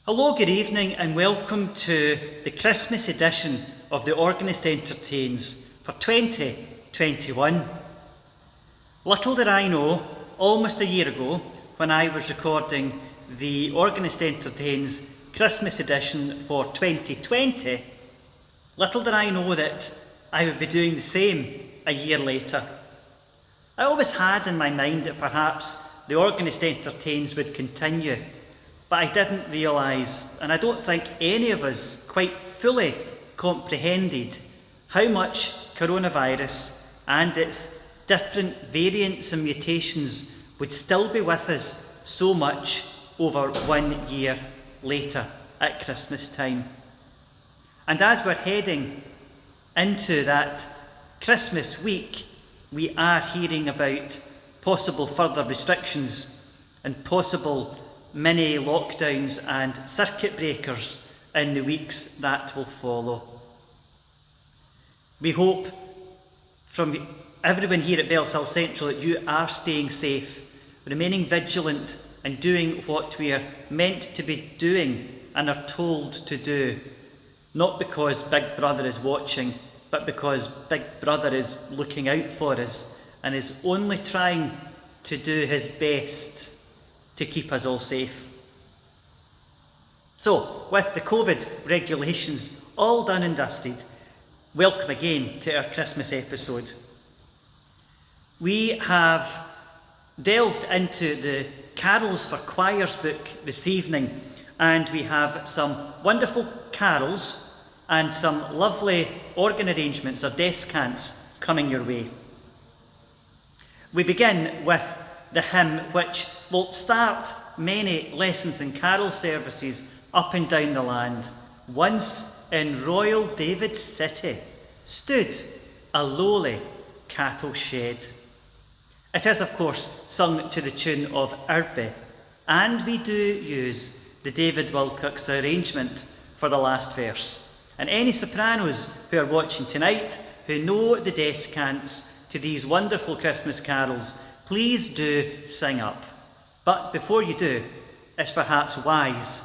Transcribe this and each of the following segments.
Hello, good evening, and welcome to the Christmas edition of the Organist Entertains for 2021. Little did I know, almost a year ago, when I was recording the Organist Entertains Christmas edition for 2020, little did I know that I would be doing the same a year later. I always had in my mind that perhaps the Organist Entertains would continue, but I didn't realise, and I don't think any of us quite fully comprehended, how much coronavirus and its different variants and mutations would still be with us so much over 1 year later at Christmas time. And as we're heading into that Christmas week, we are hearing about possible further restrictions and possible mini lockdowns and circuit breakers in the weeks that will follow. We hope from everyone here at Bellshill Central that you are staying safe, remaining vigilant and doing what we are meant to be doing and are told to do, not because Big Brother is watching, but because Big Brother is looking out for us and is only trying to do his best to keep us all safe. So, with the COVID regulations all done and dusted, welcome again to our Christmas episode. We have delved into the Carols for Choirs book this evening, and we have some wonderful carols and some lovely organ arrangements or descants coming your way. We begin with the hymn which will start many lessons and carol services up and down the land. Once in royal David's city stood a lowly cattle shed. It is, of course, sung to the tune of Irby, and we do use the David Wilcox arrangement for the last verse. And any sopranos who are watching tonight who know the descants to these wonderful Christmas carols, please do sing up. But before you do, it's perhaps wise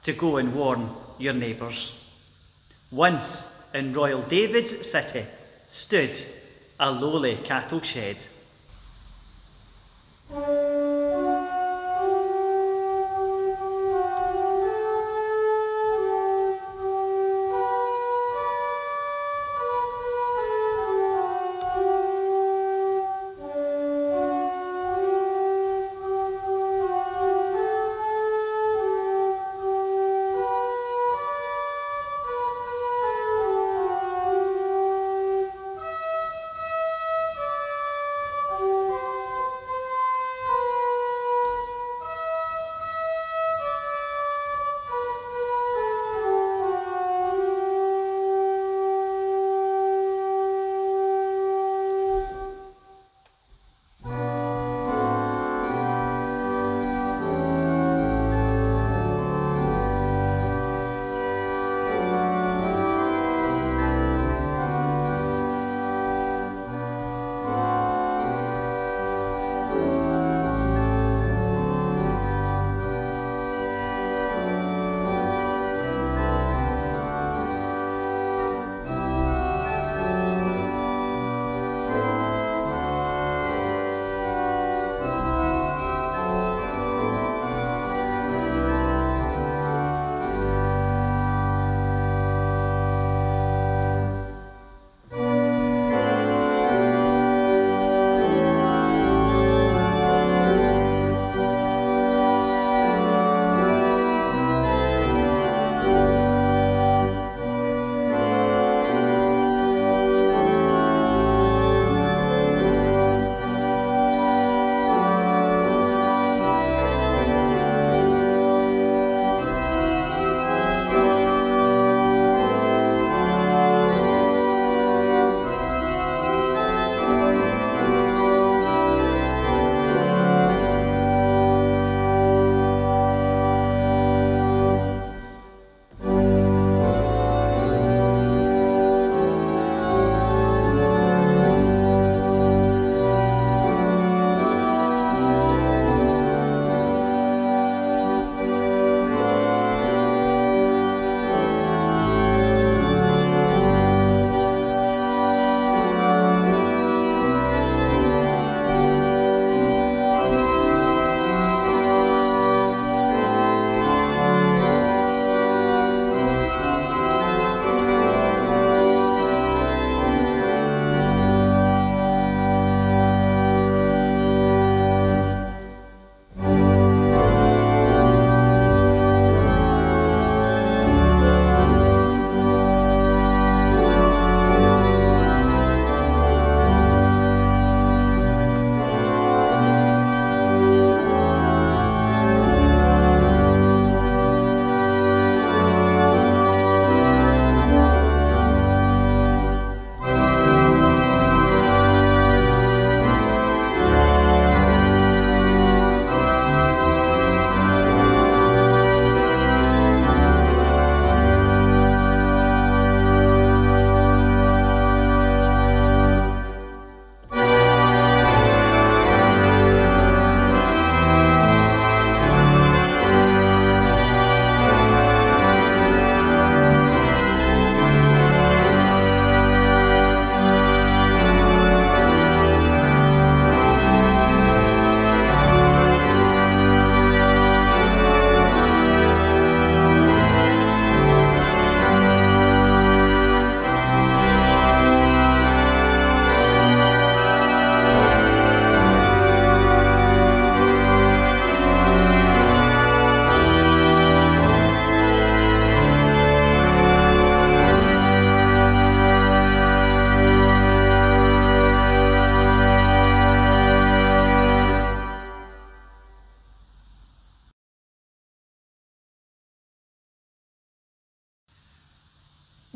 to go and warn your neighbours. Once in royal David's city stood a lowly cattle shed.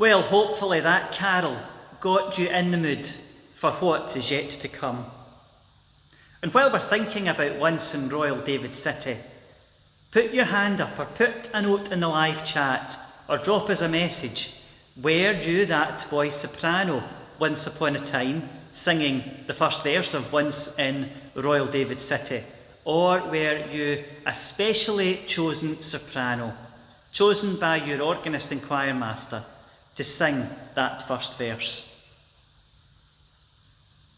Well, hopefully that carol got you in the mood for what is yet to come. And while we're thinking about once in Royal David City, put your hand up or put a note in the live chat or drop us a message. Were you that boy soprano once upon a time singing the first verse of Once in Royal David City? Or were you a specially chosen soprano, chosen by your organist and choir master to sing that first verse?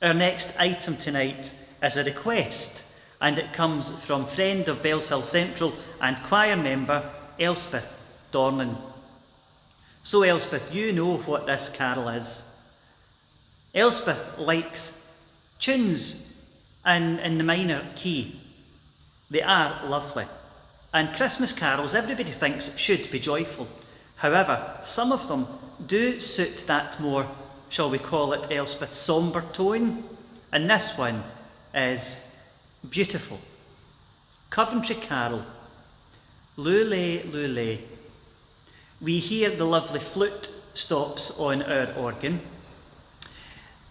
Our next item tonight is a request, and it comes from friend of Bellshill Central and choir member Elspeth Dornan. So Elspeth, you know what this carol is. Elspeth likes tunes in the minor key. They are lovely. And Christmas carols, everybody thinks, should be joyful. However, some of them do suit that more, shall we call it, Elspeth, sombre tone. And this one is beautiful. Coventry Carol, Lule, Lule. We hear the lovely flute stops on our organ.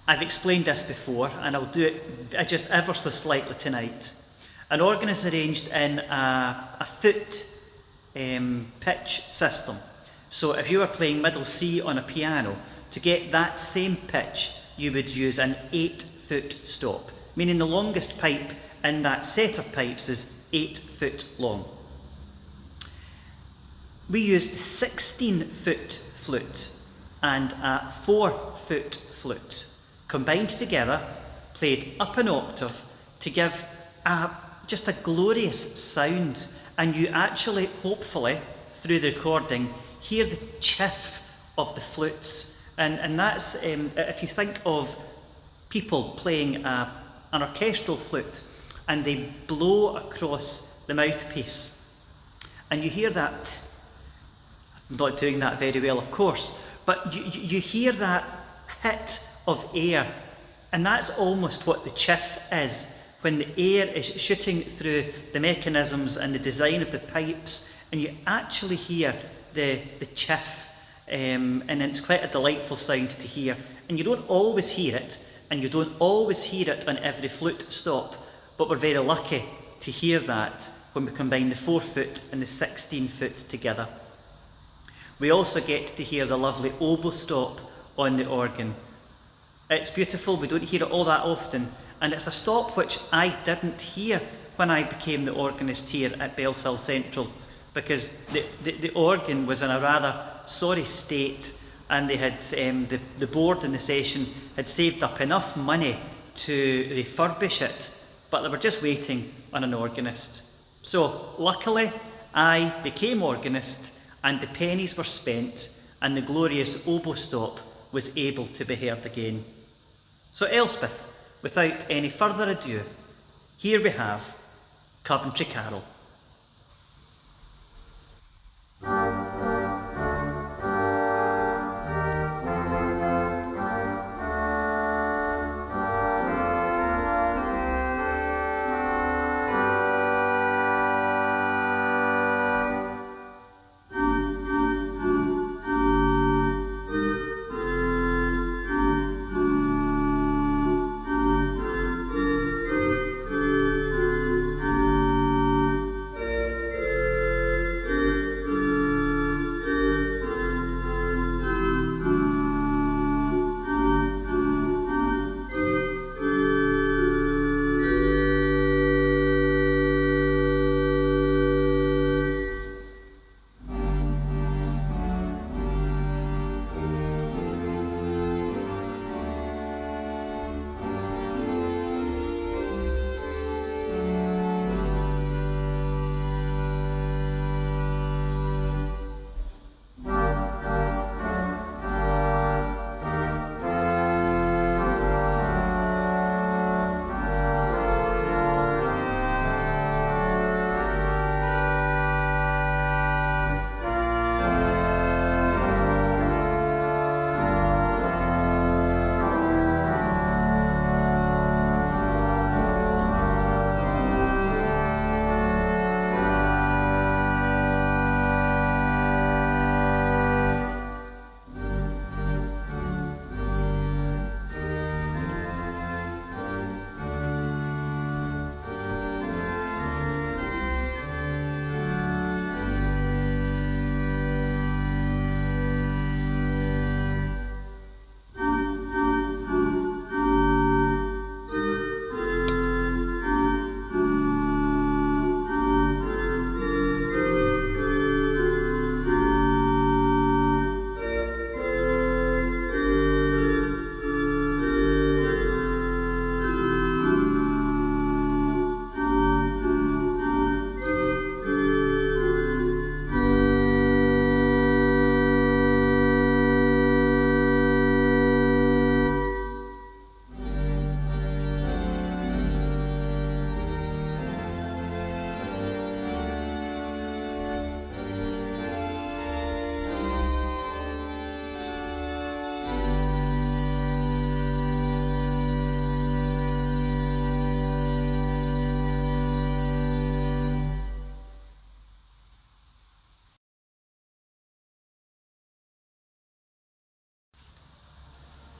I've explained this before, and I'll do it just ever so slightly tonight. An organ is arranged in a foot pitch system. So if you were playing middle C on a piano, to get that same pitch, you would use an 8-foot stop, meaning the longest pipe in that set of pipes is 8 foot long. We used 16-foot flute and a 4-foot flute, combined together, played up an octave to give just a glorious sound. And you actually, hopefully, through the recording, hear the chiff of the flutes. And that's, if you think of people playing an orchestral flute and they blow across the mouthpiece, and you hear that. I'm not doing that very well, of course, but you hear that hit of air, and that's almost what the chiff is, when the air is shooting through the mechanisms and the design of the pipes, and you actually hear the chiff, and it's quite a delightful sound to hear. And you don't always hear it, and you don't always hear it on every flute stop, but we're very lucky to hear that when we combine the 4-foot and the 16-foot together. We also get to hear the lovely oboe stop on the organ. It's beautiful, we don't hear it all that often, and it's a stop which I didn't hear when I became the organist here at Bellshill Central, because the organ was in a rather sorry state, and they had the board in the session had saved up enough money to refurbish it, but they were just waiting on an organist. So luckily I became organist, and the pennies were spent, and the glorious oboe stop was able to be heard again. So Elspeth, without any further ado, here we have Coventry Carol.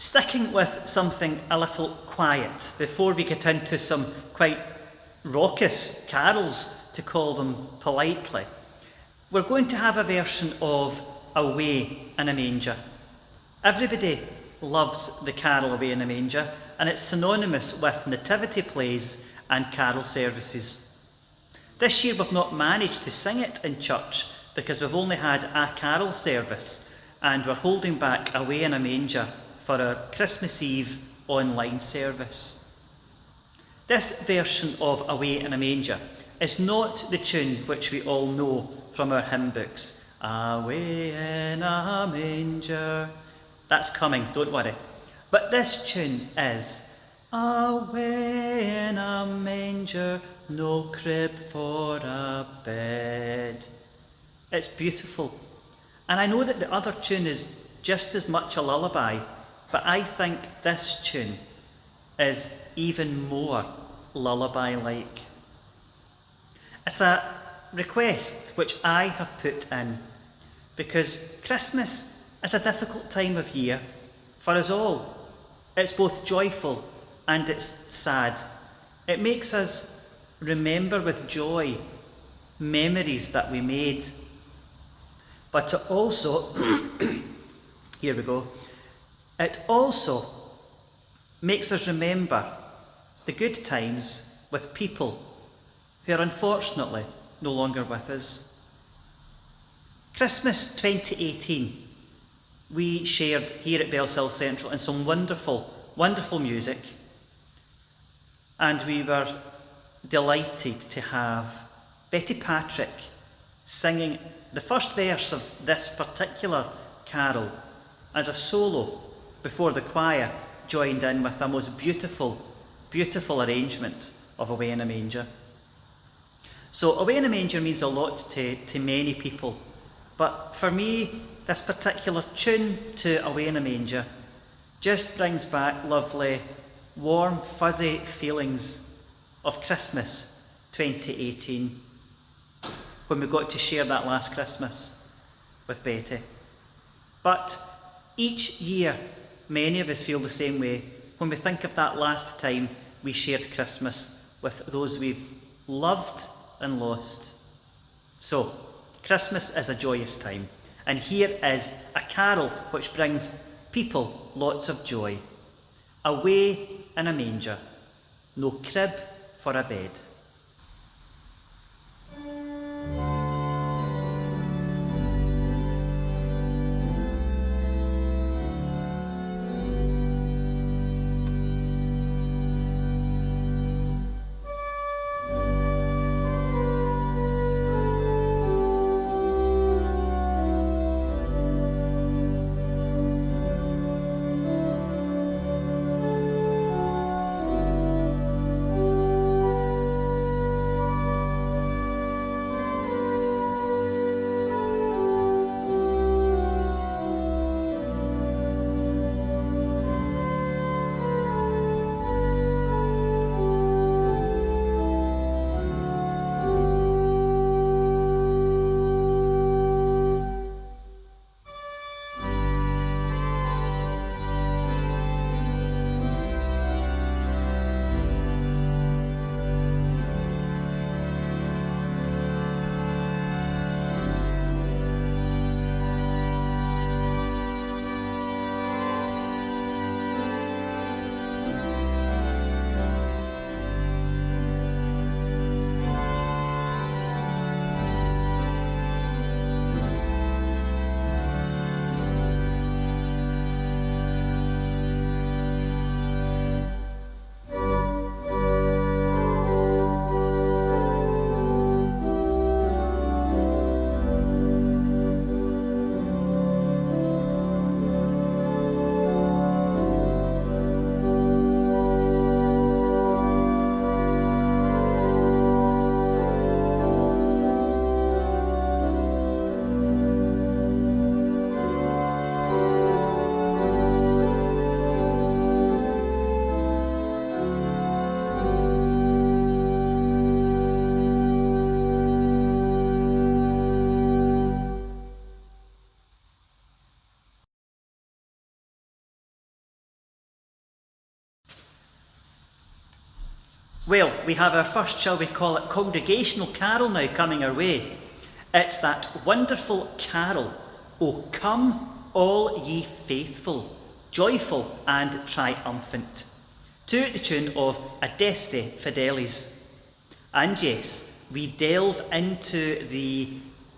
Sticking with something a little quiet before we get into some quite raucous carols, to call them politely, we're going to have a version of Away in a Manger. Everybody loves the carol Away in a Manger, and it's synonymous with nativity plays and carol services. This year we've not managed to sing it in church because we've only had a carol service, and we're holding back Away in a Manger for our Christmas Eve online service. This version of Away in a Manger is not the tune which we all know from our hymn books. Away in a manger. That's coming, don't worry. But this tune is Away in a manger, no crib for a bed. It's beautiful. And I know that the other tune is just as much a lullaby, but I think this tune is even more lullaby-like. It's a request which I have put in because Christmas is a difficult time of year for us all. It's both joyful and it's sad. It makes us remember with joy memories that we made, but it also, here we go, it also makes us remember the good times with people who are unfortunately no longer with us. Christmas 2018, we shared here at Bellshill Central in some wonderful, wonderful music, and we were delighted to have Betty Patrick singing the first verse of this particular carol as a solo before the choir joined in with a most beautiful, beautiful arrangement of Away in a Manger. So Away in a Manger means a lot to many people, but for me, this particular tune to Away in a Manger just brings back lovely, warm, fuzzy feelings of Christmas 2018, when we got to share that last Christmas with Betty. But each year, many of us feel the same way when we think of that last time we shared Christmas with those we've loved and lost. So, Christmas is a joyous time, and here is a carol which brings people lots of joy. Away in a manger, no crib for a bed. Well, we have our first, shall we call it, congregational carol now coming our way. It's that wonderful carol, O come all ye faithful, joyful and triumphant, to the tune of Adeste Fidelis. And yes, we delve into the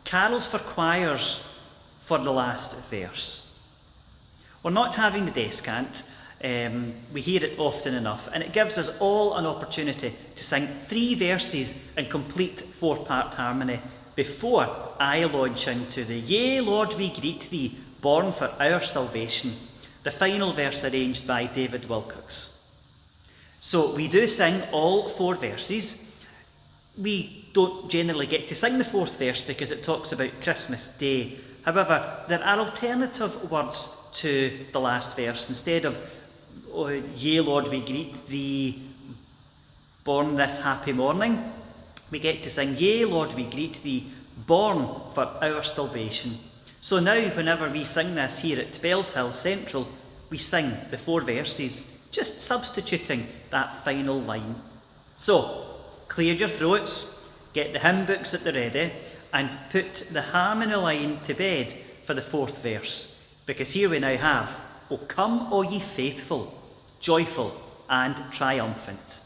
carols for choirs for the last verse. We're not having the descant. We hear it often enough, and it gives us all an opportunity to sing 3 verses in complete 4-part harmony before I launch into the Yea, Lord, we greet thee, born for our salvation, the final verse arranged by David Wilcox. So we do sing all 4 verses. We don't generally get to sing the 4th verse because it talks about Christmas Day. However, there are alternative words to the last verse. Instead of, oh, Yea, Lord, we greet thee, born this happy morning, we get to sing, Yea, Lord, we greet thee, born for our salvation. So now, whenever we sing this here at Bellshill Central, we sing the 4 verses, just substituting that final line. So, clear your throats, get the hymn books at the ready, and put the harmony line to bed for the 4th verse. Because here we now have, O come all ye faithful, joyful and triumphant.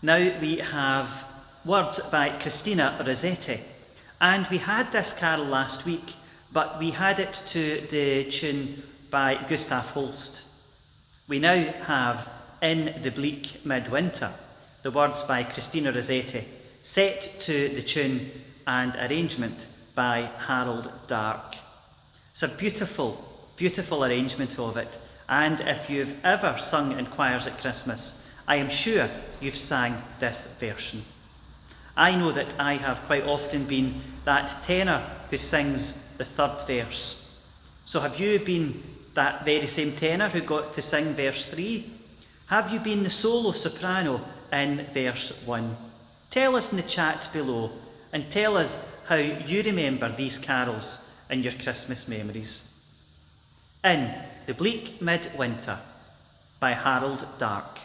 Now we have words by Christina Rossetti, and we had this carol last week, but we had it to the tune by Gustav Holst. We now have In the Bleak Midwinter, the words by Christina Rossetti, set to the tune and arrangement by Harold Dark. It's a beautiful, beautiful arrangement of it, and if you've ever sung in choirs at Christmas, I am sure you've sang this version. I know that I have quite often been that tenor who sings the third verse. So have you been that very same tenor who got to sing verse 3? Have you been the solo soprano in verse 1? Tell us in the chat below, and tell us how you remember these carols in your Christmas memories. In the Bleak Midwinter by Harold Dark.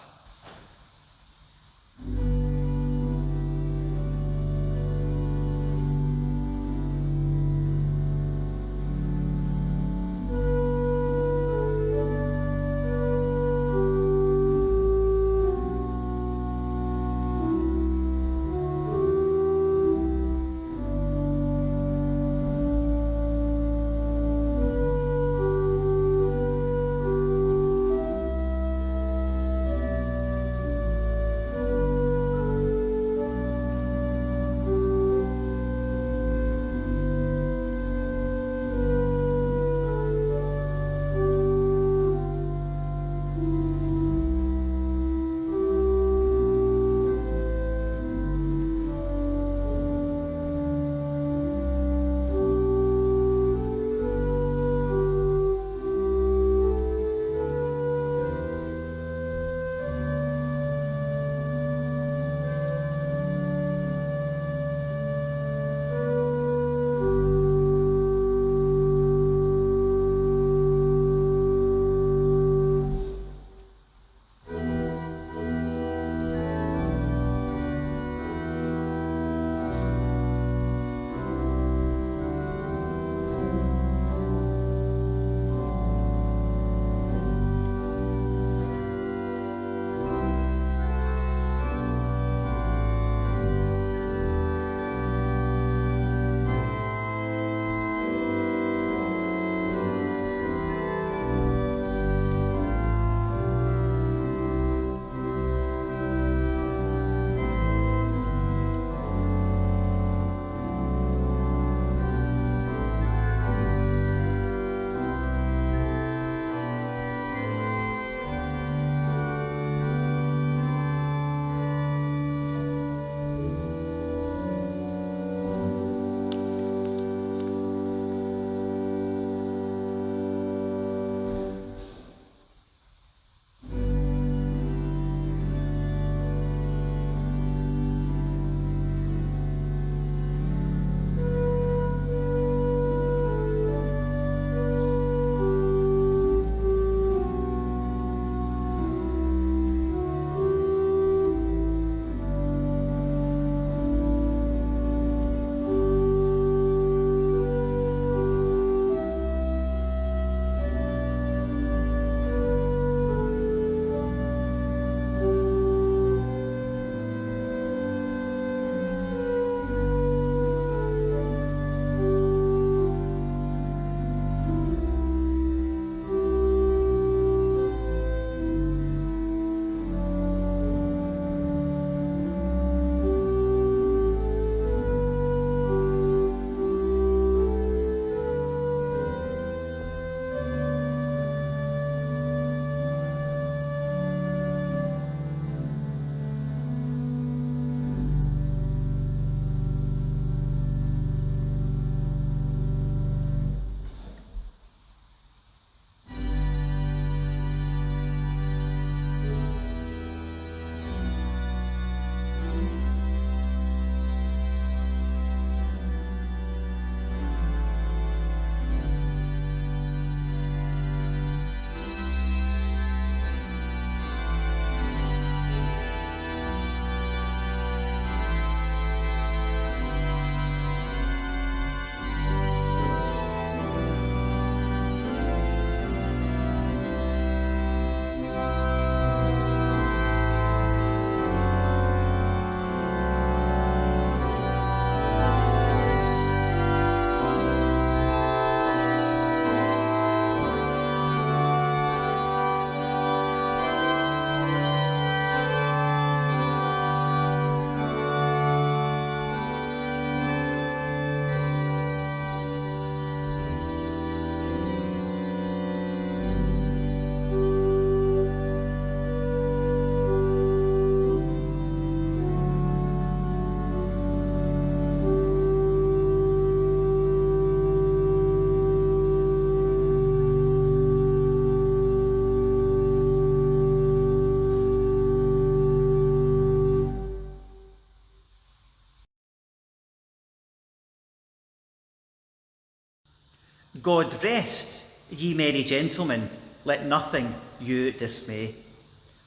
God rest, ye merry gentlemen, let nothing you dismay.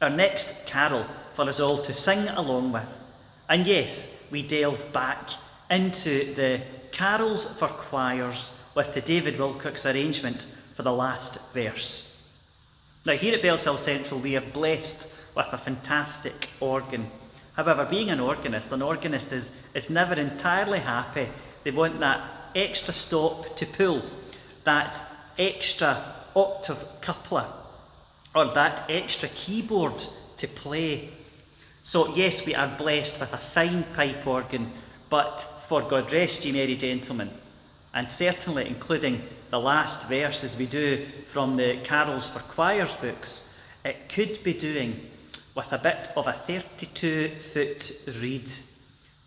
Our next carol for us all to sing along with. And yes, we delve back into the carols for choirs with the David Wilcock's arrangement for the last verse. Now here at Bellshill Central we are blessed with a fantastic organ. However, being an organist is never entirely happy. They want that extra stop to pull, that extra octave coupler, or that extra keyboard to play. So yes, we are blessed with a fine pipe organ, but for God rest ye merry gentlemen, and certainly including the last verse as we do from the Carols for Choirs books, it could be doing with a bit of a 32-foot reed.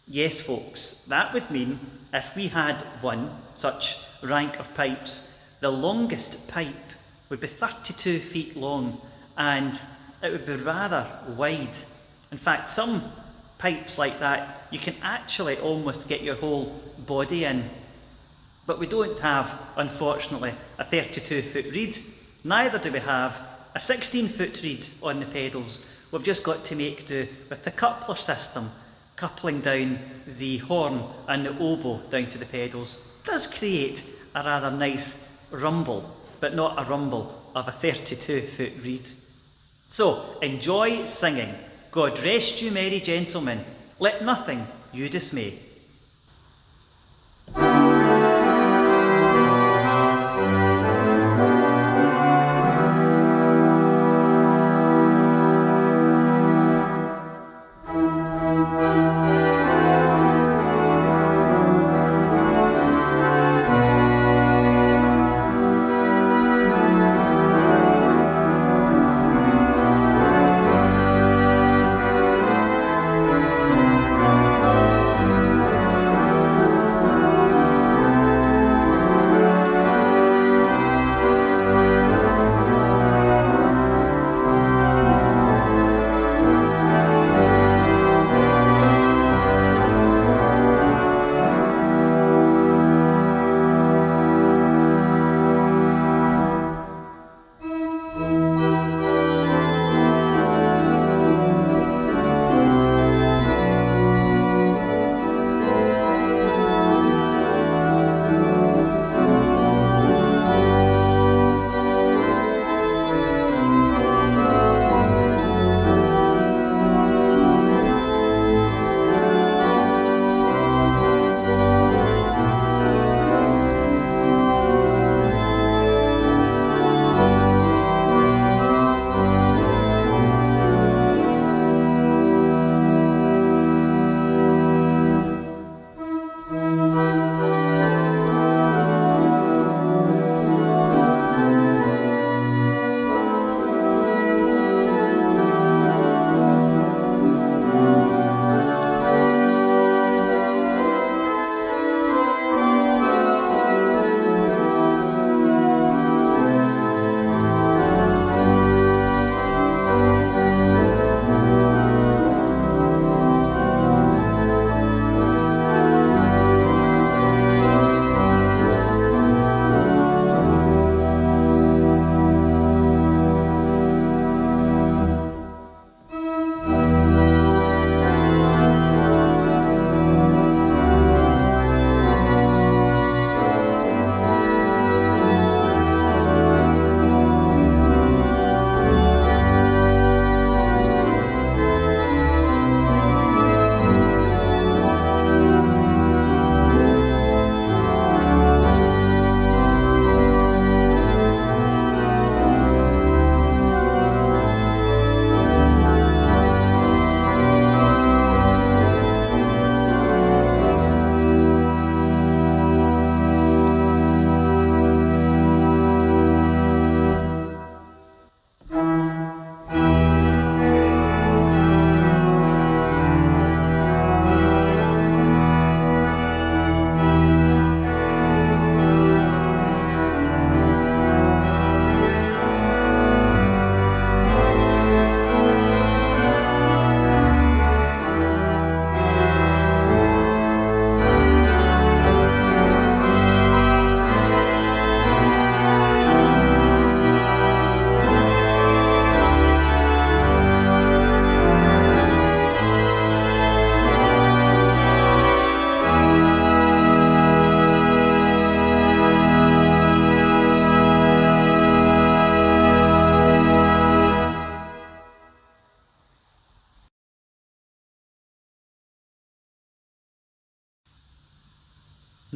Yes, folks, that would mean if we had one such rank of pipes, the longest pipe would be 32 feet long, and it would be rather wide. In fact, some pipes like that, you can actually almost get your whole body in. But we don't have, unfortunately, a 32-foot reed. Neither do we have a 16-foot reed on the pedals. We've just got to make do with the coupler system, coupling down the horn and the oboe down to the pedals. It does create a rather nice rumble, but not a rumble of a 32-foot reed. So, enjoy singing, God rest you merry gentlemen, let nothing you dismay.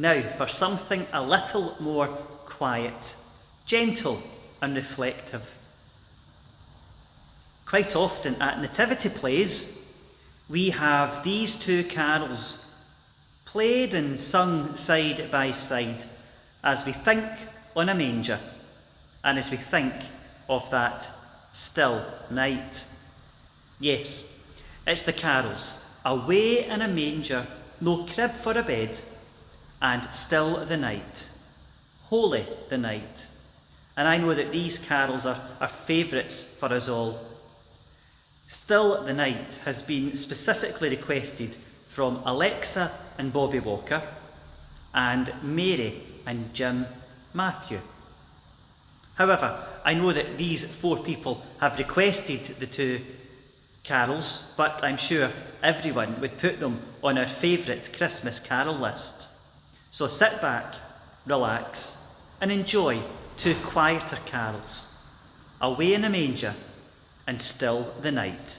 Now for something a little more quiet, gentle and reflective. Quite often at nativity plays, we have these two carols played and sung side by side as we think on a manger and as we think of that still night. Yes, it's the carols, away in a manger, no crib for a bed, and still the night, holy the night. And I know that these carols are favourites for us all. Still the Night has been specifically requested from Alexa and Bobby Walker, and Mary and Jim Matthew. However, I know that these four people have requested the two carols, but I'm sure everyone would put them on our favourite Christmas carol list. So sit back, relax, and enjoy two quieter carols, Away in a Manger and Still the Night.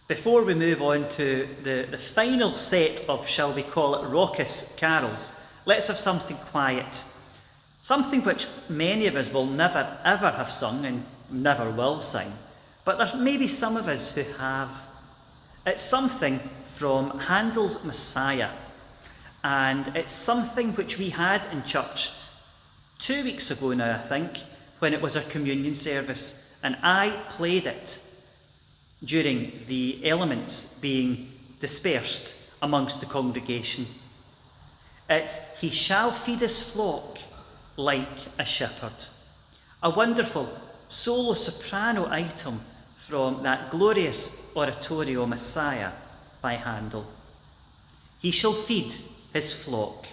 Before we move on to the final set of, shall we call it, raucous carols, let's have something quiet. Something which many of us will never ever have sung and never will sing, but there may be some of us who have. It's something from Handel's Messiah, and it's something which we had in church 2 weeks ago now, I think, when it was our communion service, and I played it during the elements being dispersed amongst the congregation. It's "He shall feed his flock like a shepherd," a wonderful solo soprano item from that glorious oratorio Messiah by Handel. He shall feed his flock.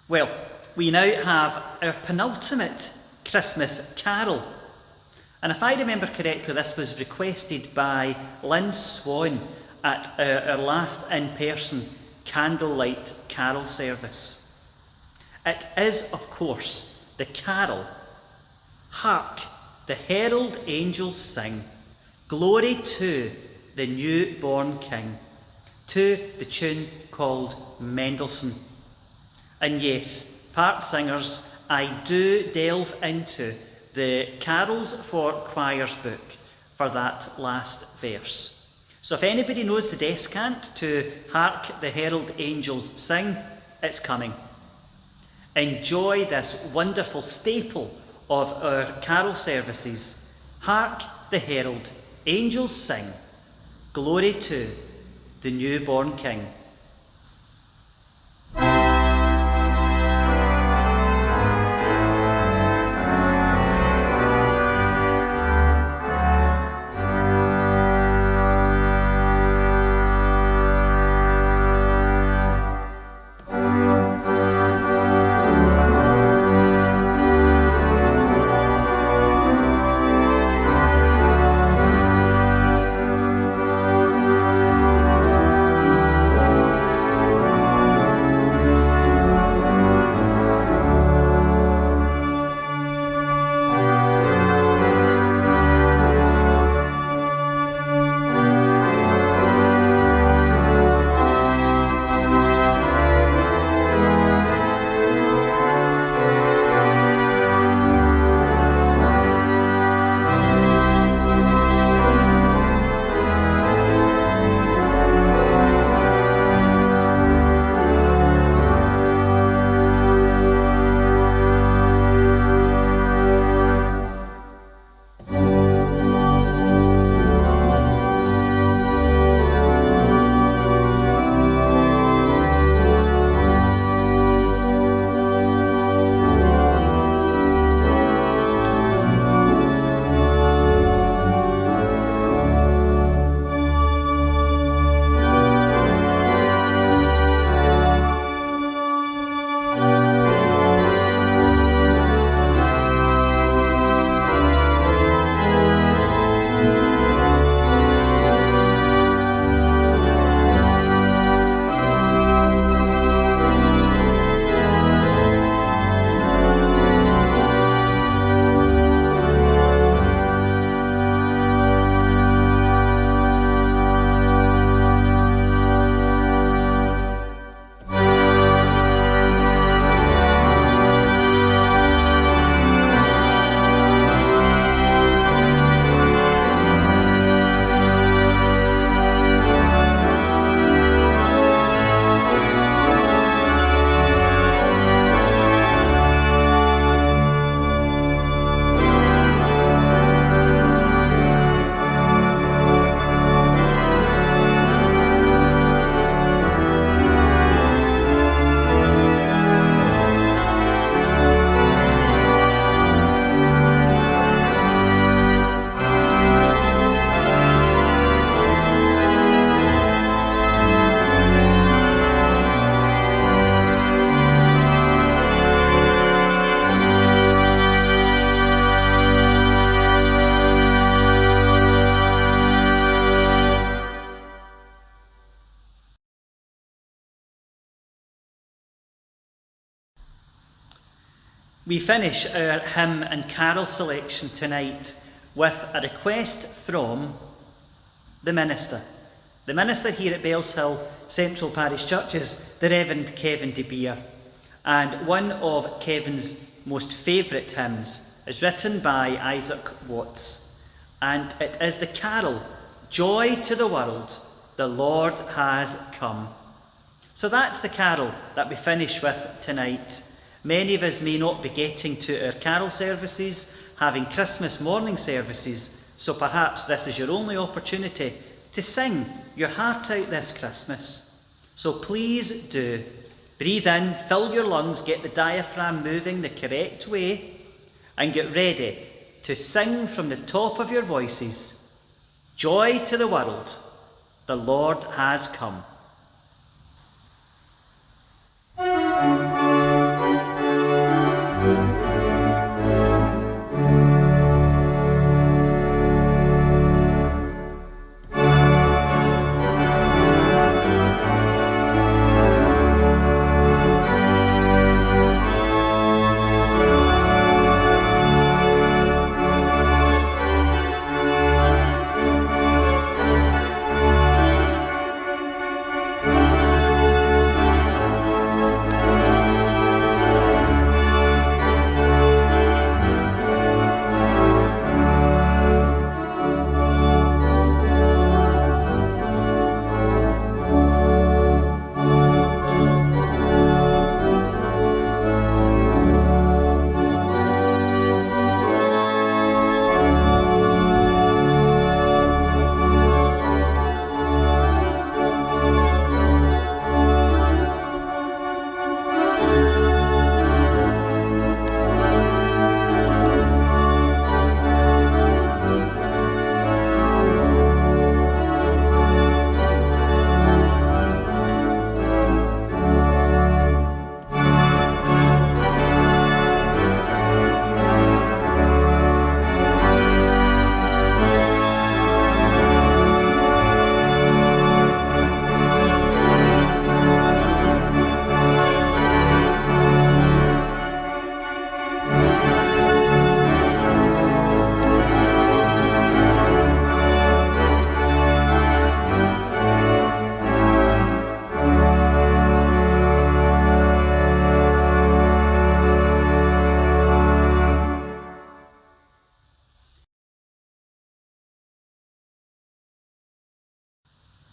Well, we now have our penultimate Christmas carol. And if I remember correctly, this was requested by Lynn Swan at our last in-person candlelight carol service. It is, of course, the carol, Hark, the herald angels sing, glory to the newborn King, to the tune called Mendelssohn. And yes, part singers, I do delve into the Carols for Choirs book for that last verse. So if anybody knows the descant to Hark the Herald Angels Sing, it's coming. Enjoy this wonderful staple of our carol services. Hark the Herald Angels Sing, glory to the newborn King. We finish our hymn and carol selection tonight with a request from the minister. The minister here at Bellshill Central Parish Church is the Reverend Heav'n de Beer, and one of Kevin's most favourite hymns is written by Isaac Watts, and it is the carol, Joy to the World, the Lord has come. So that's the carol that we finish with tonight. Many of us may not be getting to our carol services, having Christmas morning services, so perhaps this is your only opportunity to sing your heart out this Christmas. So please do. Breathe in, fill your lungs, get the diaphragm moving the correct way, and get ready to sing from the top of your voices, Joy to the world, the Lord has come.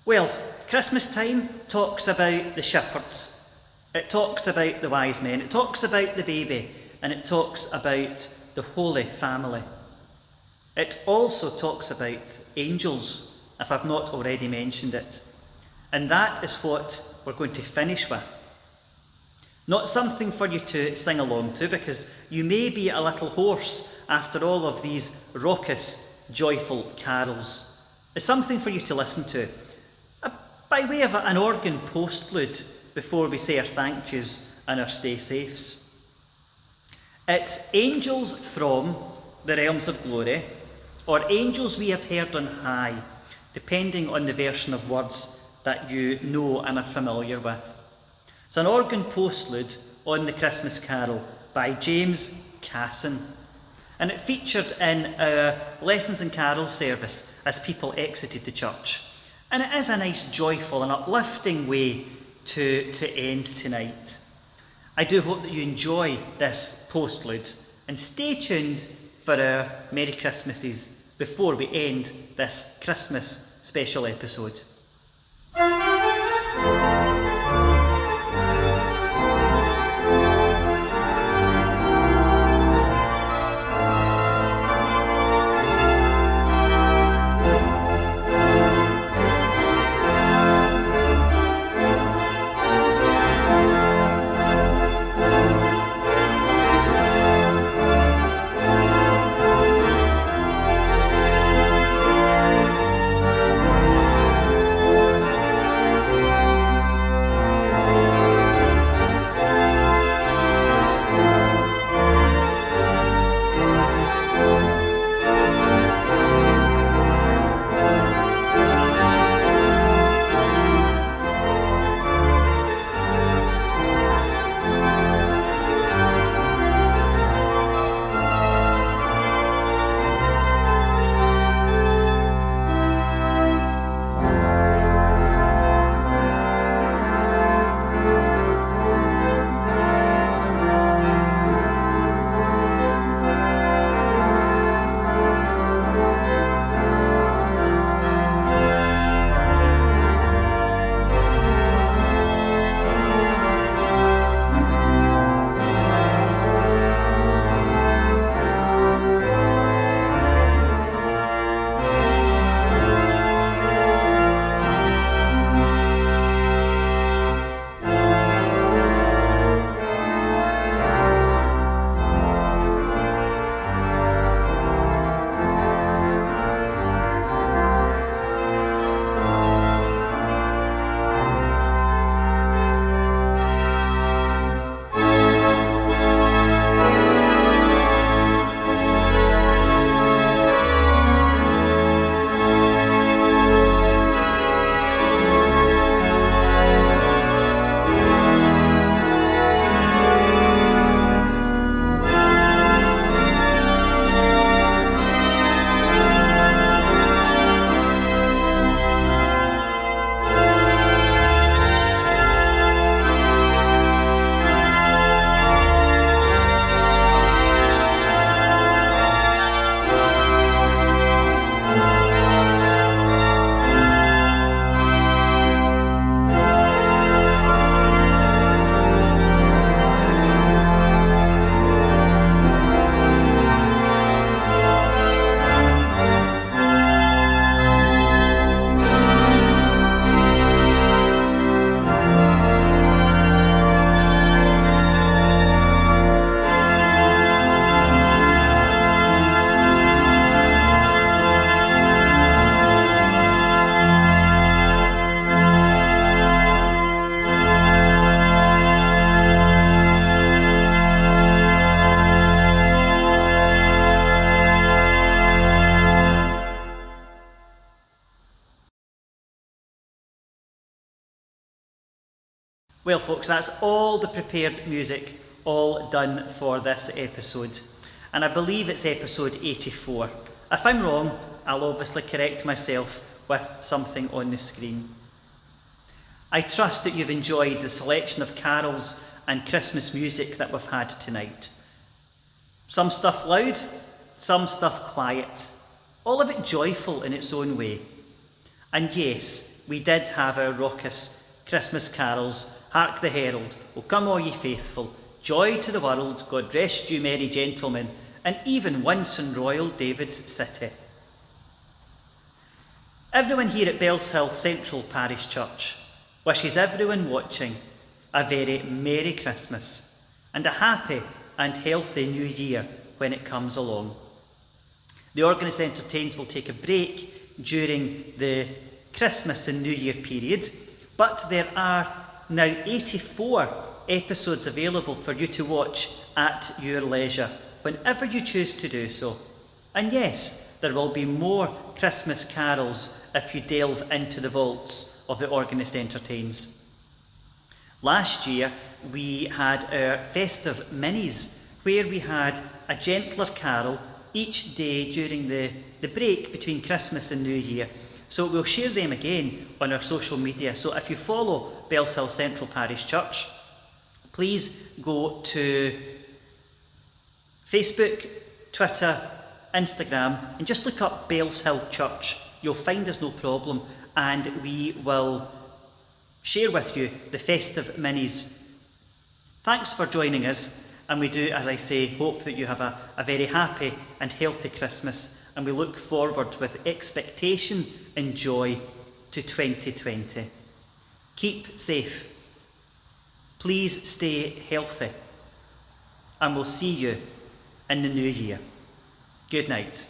Well, Christmas time talks about the shepherds. It talks about the wise men. It talks about the baby. And it talks about the Holy Family. It also talks about angels, if I've not already mentioned it. And that is what we're going to finish with. Not something for you to sing along to, because you may be a little hoarse after all of these raucous, joyful carols. It's something for you to listen to, by way of an organ postlude before we say our thank yous and our stay safes. It's angels from the realms of glory, or angels we have heard on high, depending on the version of words that you know and are familiar with. It's an organ postlude on the Christmas Carol by James Casson, and it featured in our Lessons and Carol service as people exited the church. And it is a nice, joyful and uplifting way to end tonight. I do hope that you enjoy this postlude, and stay tuned for our Merry Christmases before we end this Christmas special episode. Well, folks, that's all the prepared music, all done for this episode. And I believe it's episode 84. If I'm wrong, I'll obviously correct myself with something on the screen. I trust that you've enjoyed the selection of carols and Christmas music that we've had tonight. Some stuff loud, some stuff quiet, all of it joyful in its own way. And yes, we did have our raucous Christmas carols, Hark the herald, O come all ye faithful, joy to the world, God rest you merry gentlemen, and even once in royal David's city. Everyone here at Bellshill Central Parish Church wishes everyone watching a very Merry Christmas and a happy and healthy New Year when it comes along. The Organist Entertains will take a break during the Christmas and New Year period, but there are now 84 episodes available for you to watch at your leisure, whenever you choose to do so. And yes, there will be more Christmas carols if you delve into the vaults of the Organist Entertains. Last year, we had our festive minis, where we had a gentler carol each day during the break between Christmas and New Year. So we'll share them again on our social media. So if you follow Bellshill Central Parish Church, please go to Facebook, Twitter, Instagram, and just look up Bellshill Church. You'll find us no problem, and we will share with you the festive minis. Thanks for joining us, and we do, as I say, hope that you have a very happy and healthy Christmas, and we look forward with expectation and joy to 2020. Keep safe. Please stay healthy, and we'll see you in the new year. Good night.